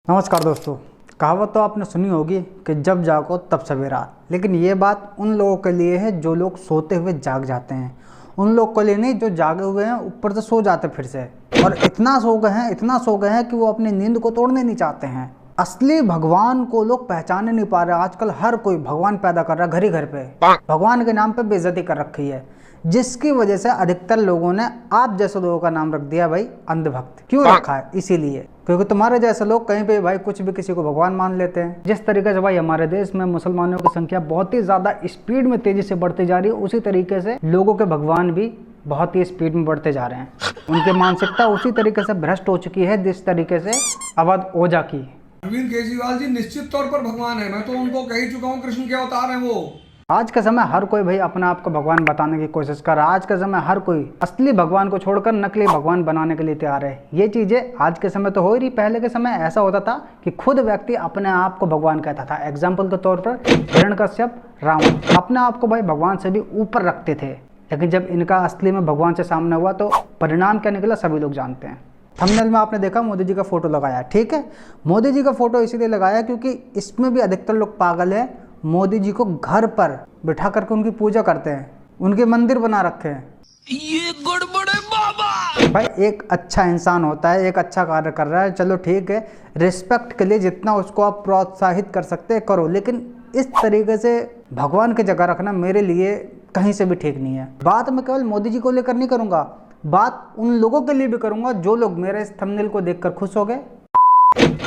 नमस्कार दोस्तों। कहावत तो आपने सुनी होगी कि जब जागो तब सवेरा, लेकिन ये बात उन लोगों के लिए है जो लोग सोते हुए जाग जाते हैं। उन लोगों के लिए नहीं जो जागे हुए हैं ऊपर से सो जाते फिर से, और इतना सो गए हैं कि वो अपनी नींद को तोड़ने नहीं चाहते हैं। असली भगवान को लोग पहचान नहीं पा रहे। आजकल हर कोई भगवान पैदा कर रहा है, घर ही घर पे भगवान के नाम पे बेइज्जती कर रखी है, जिसकी वजह से अधिकतर लोगों ने आप जैसे लोगों का नाम रख दिया भाई अंधभक्त। क्यों रखा है? इसीलिए क्योंकि तुम्हारे जैसे लोग कहीं पे भाई कुछ भी किसी को भगवान मान लेते हैं। जिस तरीके से भाई हमारे देश में मुसलमानों की संख्या बहुत ही ज्यादा स्पीड में तेजी से बढ़ती जा रही है, उसी तरीके से लोगों के भगवान भी बहुत ही स्पीड में बढ़ते जा रहे हैं। उनकी मानसिकता उसी तरीके से भ्रष्ट हो चुकी है जिस तरीके से अवध ओझा की। अरविंद केजरीवाल जी निश्चित तौर पर भगवान है। मैं तो उनको कह ही चुका हूँ, कृष्ण के अवतार हैं वो। आज के समय हर कोई भाई अपने आप को भगवान बताने की कोशिश कर रहा है। आज के समय हर कोई असली भगवान को छोड़कर नकली भगवान बनाने के लिए तैयार है। ये चीजें आज के समय तो हो ही रही। पहले के समय ऐसा होता था कि खुद व्यक्ति अपने आप को भगवान कहता था। एग्जाम्पल के तौर पर हिरण्यकश्यप, रावण अपने आप को भाई भगवान से भी ऊपर रखते थे, लेकिन जब इनका असली में भगवान से सामने हुआ तो परिणाम क्या निकला सभी लोग जानते हैं। थंबनेल में आपने देखा मोदी जी का फोटो लगाया, ठीक है। मोदी जी का फोटो इसीलिए लगाया क्योंकि इसमें भी अधिकतर लोग पागल है। मोदी जी को घर पर बिठा करके उनकी पूजा करते हैं, उनके मंदिर बना रखे हैं। ये गड़बड़ है बाबा। भाई एक अच्छा इंसान होता है, एक अच्छा कार्य कर रहा है, चलो ठीक है, रिस्पेक्ट के लिए जितना उसको आप प्रोत्साहित कर सकते हैं करो, लेकिन इस तरीके से भगवान की जगह रखना मेरे लिए कहीं से भी ठीक नहीं है। बात मैं केवल मोदी जी को लेकर नहीं करूंगा, बात उन लोगों के लिए भी करूंगा जो लोग मेरे इस थंबनेल को देखकर खुश हो गए।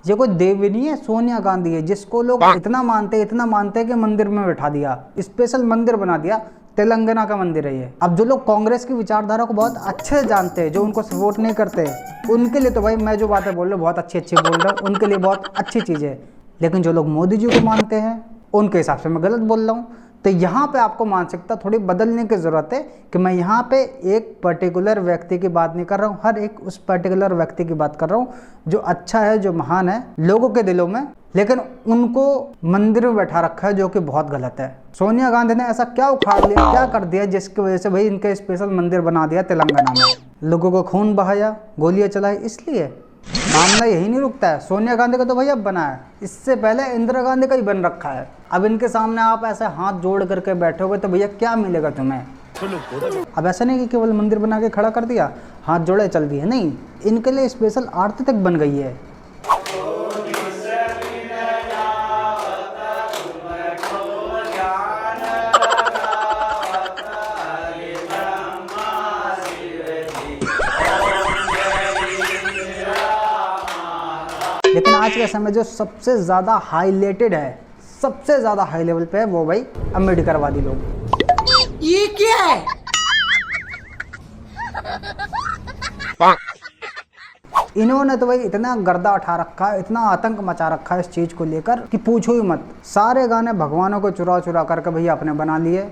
ये कोई देवी नहीं है, सोनिया गांधी है, जिसको लोग इतना मानते हैं कि मंदिर में बैठा दिया, स्पेशल मंदिर बना दिया। तेलंगाना का मंदिर है ये। अब जो लोग कांग्रेस की विचारधारा को बहुत अच्छे से जानते हैं, जो उनको सपोर्ट नहीं करते, उनके लिए तो भाई मैं जो बातें बोल रहा हूँ बहुत अच्छी बोल रहा हूँ, उनके लिए बहुत अच्छी चीज़ है। लेकिन जो लोग मोदी जी को मानते हैं उनके हिसाब से मैं गलत बोल रहा हूँ। तो यहाँ पे आपको मानसिकता थोड़ी बदलने की ज़रूरत है कि मैं यहाँ पे एक पर्टिकुलर व्यक्ति की बात नहीं कर रहा हूँ, हर एक उस पर्टिकुलर व्यक्ति की बात कर रहा हूँ जो अच्छा है, जो महान है लोगों के दिलों में, लेकिन उनको मंदिर में बैठा रखा है, जो कि बहुत गलत है। सोनिया गांधी ने ऐसा क्या उखाड़ लिया, क्या कर दिया जिसकी वजह से भाई इनके स्पेशल मंदिर बना दिया तेलंगाना में, लोगों को खून बहाया, गोलियां चलाई। इसलिए मामला यही नहीं रुकता है। सोनिया गांधी का तो भाई अब बना है, इससे पहले इंदिरा गांधी का ही बन रखा है। अब इनके सामने आप ऐसे हाथ जोड़ करके बैठोगे तो भैया क्या मिलेगा तुम्हें? अब ऐसा नहीं कि केवल मंदिर बना के खड़ा कर दिया, हाथ जोड़े चल दिए, नहीं, इनके लिए स्पेशल आरती तक बन गई है। लेकिन आज के समय जो सबसे ज़्यादा हाईलाइटेड है, सबसे ज़्यादा हाई लेवल पे है, वो भाई अम्बेडकरवादी लोग। ये क्या है? इन्होंने तो भाई इतना गर्दा उठा रखा है, इतना आतंक मचा रखा है इस चीज़ को लेकर कि पूछो ही मत। सारे गाने भगवानों को चुरा चुरा करके भैया अपने बना लिए।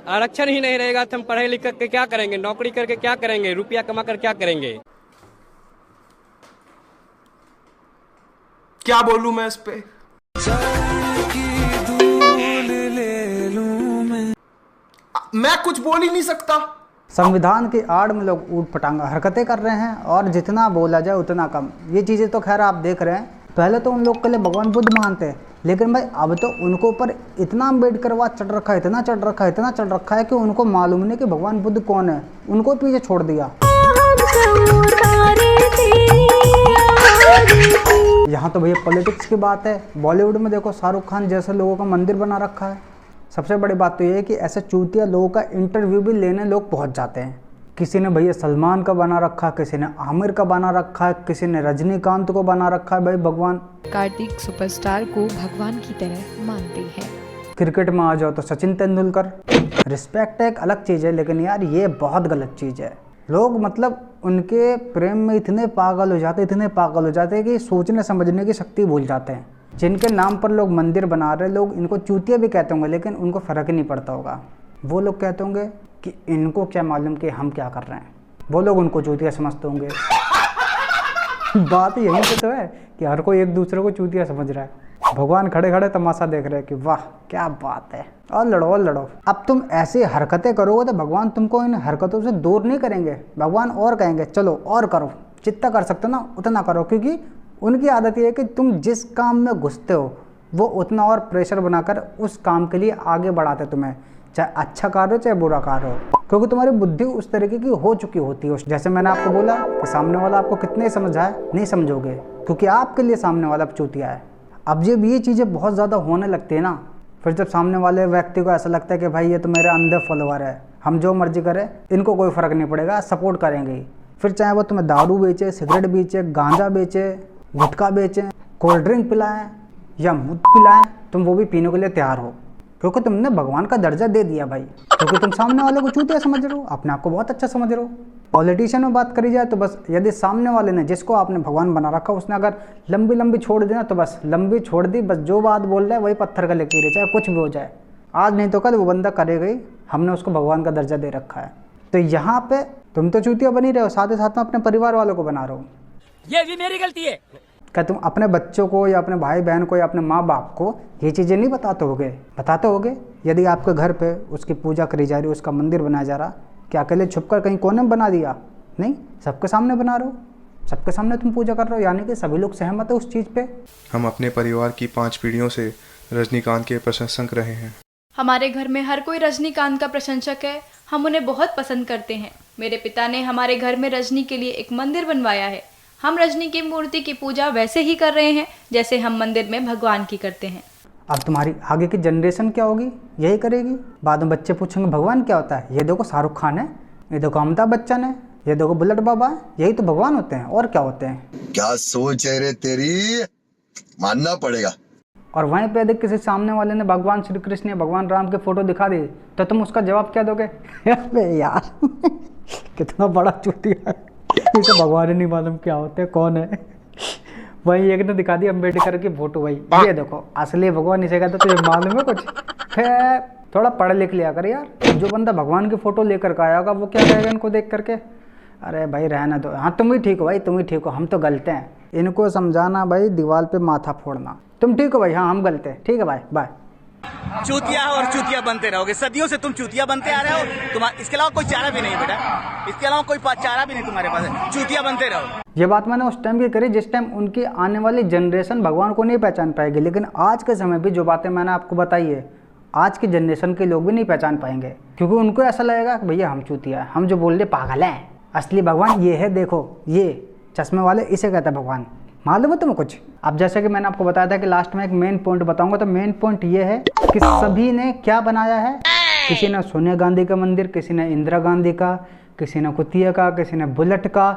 आरक्षण ही नहीं रहेगा तो हम पढ़े लिख करके क्या करेंगे, नौकरी करके क्या करेंगे, रुपया कमा कर क्या करेंगे? क्या बोलूं मैं इस पे? मैं कुछ बोल ही नहीं सकता। संविधान की आड़ में लोग ऊट पटांगा हरकतें कर रहे हैं, और जितना बोला जाए उतना कम। ये चीज़ें तो खैर आप देख रहे हैं। पहले तो उन लोग के लिए भगवान बुद्ध मानते हैं, लेकिन भाई अब तो उनको ऊपर इतना अम्बेडकरवाद चढ़ रखा है, इतना चढ़ रखा है कि उनको मालूम नहीं कि भगवान बुद्ध कौन है, उनको पीछे छोड़ दिया। यहाँ तो भैया पॉलिटिक्स की बात है। बॉलीवुड में देखो शाहरुख खान जैसे लोगों का मंदिर बना रखा है। सबसे बड़ी बात तो ये है कि ऐसे चूतिया लोगों का इंटरव्यू भी लेने लोग पहुँच जाते हैं। किसी ने भैया सलमान का बना रखा है, किसी ने आमिर का बना रखा है, किसी ने रजनीकांत को बना रखा है। भाई भगवान कार्तिक सुपरस्टार को भगवान की तरह मानते हैं। क्रिकेट में आ जाओ तो सचिन तेंदुलकर। रिस्पेक्ट एक अलग चीज़ है, लेकिन यार ये बहुत गलत चीज़ है। लोग मतलब उनके प्रेम में इतने पागल हो जाते हैं कि सोचने समझने की शक्ति भूल जाते हैं। जिनके नाम पर लोग मंदिर बना रहे, लोग इनको चूतिया भी कहते होंगे, लेकिन उनको फ़र्क ही नहीं पड़ता होगा। वो लोग कहते होंगे कि इनको क्या मालूम कि हम क्या कर रहे हैं, वो लोग उनको चूतिया समझते होंगे। बात यहीं पे तो है कि हर कोई एक दूसरे को चूतिया समझ रहा है। भगवान खड़े खड़े तमाशा देख रहे हैं कि वाह क्या बात है, और लड़ो। अब तुम ऐसी हरकतें करोगे तो भगवान तुमको इन हरकतों से दूर नहीं करेंगे। भगवान और कहेंगे चलो और करो, जितना कर सकते हो ना उतना करो, क्योंकि उनकी आदत ये है कि तुम जिस काम में घुसते हो वो उतना और प्रेशर बनाकर उस काम के लिए आगे बढ़ाते तुम्हें, चाहे अच्छा कार्य हो चाहे बुरा कार्य हो, क्योंकि तुम्हारी बुद्धि उस तरीके की हो चुकी होती है। जैसे मैंने आपको बोला कि सामने वाला आपको कितने समझाए, नहीं समझोगे, क्योंकि आपके लिए सामने वाला चूतिया है। अब जब ये चीज़ें बहुत ज़्यादा होने लगती है ना, फिर जब सामने वाले व्यक्ति को ऐसा लगता है कि भाई ये तो मेरे अंधे फॉलोअर है, हम जो मर्जी करें इनको कोई फ़र्क नहीं पड़ेगा, सपोर्ट करेंगे ही। फिर चाहे वो तुम्हें दारू बेचे, सिगरेट बेचे, गांजा बेचे, गुटखा बेचे, कोल्ड ड्रिंक पिलाएं या मूत पिलाएं, तुम वो भी पीने के लिए तैयार हो, क्योंकि तुमने भगवान का दर्जा दे दिया भाई, क्योंकि तुम सामने वाले को चूतिया समझ रहे हो, अपने आप को बहुत अच्छा समझ रहे हो। पॉलिटिशियन में बात करी जाए तो बस यदि सामने वाले ने जिसको आपने भगवान बना रखा उसने अगर लंबी लंबी छोड़ दी ना तो बस लंबी छोड़ दी, बस जो बात बोल रहा है वही पत्थर का लकीर है, चाहे कुछ भी हो जाए, आज नहीं तो कल वो बंदा करेगा ही, हमने उसको भगवान का दर्जा दे रखा है। तो यहाँ पे तुम तो चूतिया बनी रहे हो, साथ ही साथ में अपने परिवार वालों को बना रहे हो। ये भी मेरी गलती है। क्या तुम अपने बच्चों को या अपने भाई बहन को या अपने माँ बाप को ये चीज़ें नहीं बताते होगे? यदि आपके घर पे उसकी पूजा करी जा रही, उसका मंदिर बनाया जा रहा, क्या अकेले छुपकर कहीं कोने में बना दिया? नहीं, सबके सामने बना रहे हो, सबके सामने तुम पूजा कर रहे हो, यानी कि सभी लोग सहमत है उस चीज़ पे। हम अपने परिवार की 5 पीढ़ियों से रजनीकांत के प्रशंसक रहे हैं। हमारे घर में हर कोई रजनीकांत का प्रशंसक है, हम उन्हें बहुत पसंद करते हैं। मेरे पिता ने हमारे घर में रजनी के लिए एक मंदिर बनवाया है। हम रजनी की मूर्ति की पूजा वैसे ही कर रहे हैं जैसे हम मंदिर में भगवान की करते हैं। अब तुम्हारी आगे की जनरेशन क्या होगी, यही करेगी। बाद में बच्चे पूछेंगे भगवान क्या होता है, ये देखो शाहरुख खान है, ये देखो अमिताभ बच्चन है, ये देखो बुलेट बाबा है, यही तो भगवान होते हैं, और क्या होते हैं। क्या सोच है रे तेरी, मानना पड़ेगा। और वहीं पे यदि किसी सामने वाले ने भगवान श्री कृष्ण या भगवान राम के फोटो दिखा दी तो तुम उसका जवाब क्या दोगे? अबे यार कितना बड़ा चूतिया है, इसे भगवान ही नहीं मालूम क्या होते हैं, कौन है। वहीं एक ने दिखा दी अम्बेडकर की फोटो, भाई ये देखो असली भगवान इसे कहते, तो ये मालूम है कुछ? फिर थोड़ा पढ़ लिख लिया कर यार। जो बंदा भगवान की फोटो लेकर के आया होगा वो क्या कहेगा इनको देख करके? अरे भाई रहना दो, हाँ तुम ही ठीक हो भाई, तुम ही ठीक हो, हम तो गलत हैं। इनको समझाना भाई दीवार पे माथा फोड़ना, तुम ठीक हो भाई, हाँ हम गलत हैं, ठीक है भाई, बाय। चूतिया और चूतिया बनते रहोगे, सदियों से तुम चूतिया बनते आ रहे हो, तुम्हारा इसके अलावा कोई चारा भी नहीं बेटा, इसके अलावा कोई चारा भी नहीं तुम्हारे पास है, चूतिया बनते रहो। ये बात मैंने उस टाइम की करी जिस टाइम उनकी आने वाली जनरेशन भगवान को नहीं पहचान पाएगी, लेकिन आज के समय भी जो बातें मैंने आपको बताई है आज की जनरेशन के लोग भी नहीं पहचान पाएंगे, क्योंकि उनको ऐसा लगेगा कि भैया हम चूतिया है, हम जो बोल रहे पागल हैं, असली भगवान ये है, देखो ये चश्मे वाले इसे कहता है भगवान, मालूम है तुम्हें कुछ? अब जैसे कि मैंने आपको बताया था कि लास्ट में एक मेन पॉइंट बताऊंगा, तो मेन पॉइंट ये है कि सभी ने क्या बनाया है, किसी ने सोनिया गांधी का मंदिर, किसी ने इंदिरा गांधी का, किसी ने कुतिया का, किसी ने बुलेट का,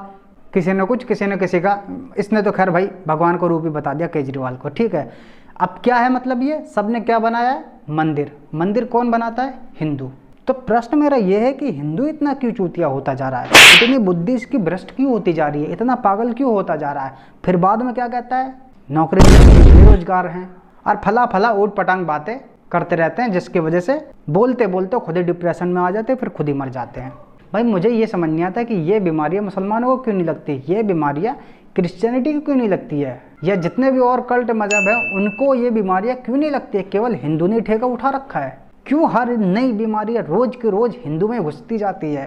किसी ने कुछ, किसी ने किसी का। इसने तो खैर भाई भगवान को रूप ही बता दिया केजरीवाल को, ठीक है। अब क्या है मतलब, ये सब ने क्या बनाया है? मंदिर। मंदिर कौन बनाता है? हिंदू। तो प्रश्न मेरा ये है कि हिंदू इतना क्यों चूतिया होता जा रहा है, इतनी बुद्धि इसकी भ्रष्ट क्यों होती जा रही है, इतना पागल क्यों होता जा रहा है? फिर बाद में क्या कहता है? नौकरी बेरोजगार हैं, और फला ऊट पटांग बातें करते रहते हैं, जिसकी वजह से बोलते बोलते खुद ही डिप्रेशन में आ जाते हैं, फिर खुद ही मर जाते हैं। भाई मुझे ये समझ नहीं आता कि ये बीमारियाँ मुसलमानों को क्यों नहीं लगती, ये बीमारियाँ क्रिश्चियनिटी को क्यों नहीं लगती है, या जितने भी और कल्ट मजहब हैं उनको ये बीमारियाँ क्यों नहीं लगती है? केवल हिंदू ने ठेका उठा रखा है। क्यों हर नई बीमारियाँ रोज के रोज हिंदू में घुसती जाती है?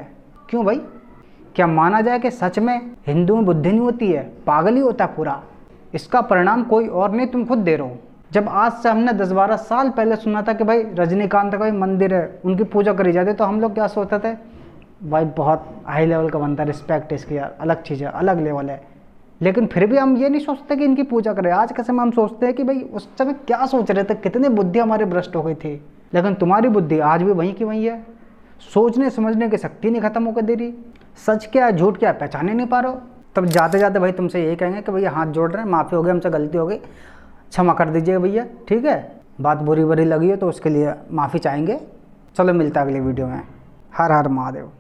क्यों भाई? क्या माना जाए कि सच में हिंदू में बुद्धि नहीं होती है, पागल ही होता है पूरा? इसका परिणाम कोई और नहीं, तुम खुद दे रहे हो। जब आज से हमने 10-12 साल पहले सुना था कि भाई रजनीकांत का मंदिर है, उनकी पूजा करी जाती है, तो हम लोग क्या सोचते थे? भाई बहुत हाई लेवल का बनता है, रिस्पेक्ट इसकी यार, अलग चीज़ है, अलग लेवल है। लेकिन फिर भी हम ये नहीं सोचते कि इनकी पूजा करें। आज के समय हम सोचते हैं कि भाई उस समय क्या सोच रहे थे, कितनी बुद्धि हमारी भ्रष्ट हो गई थी। लेकिन तुम्हारी बुद्धि आज भी वहीं की वहीं है, सोचने समझने की शक्ति नहीं खत्म होकर दे रही। सच क्या है झूठ क्या है पहचाने नहीं पा रहे हो। तब जाते जाते भाई तुमसे यही कहेंगे कि भैया हाथ जोड़ रहे हैं, माफ़ी हो गई, हमसे गलती हो गई, क्षमा कर दीजिए भैया, ठीक है। बात बुरी बुरी लगी हो तो उसके लिए माफ़ी चाहेंगे। चलो मिलता है अगली वीडियो में। हर हर महादेव।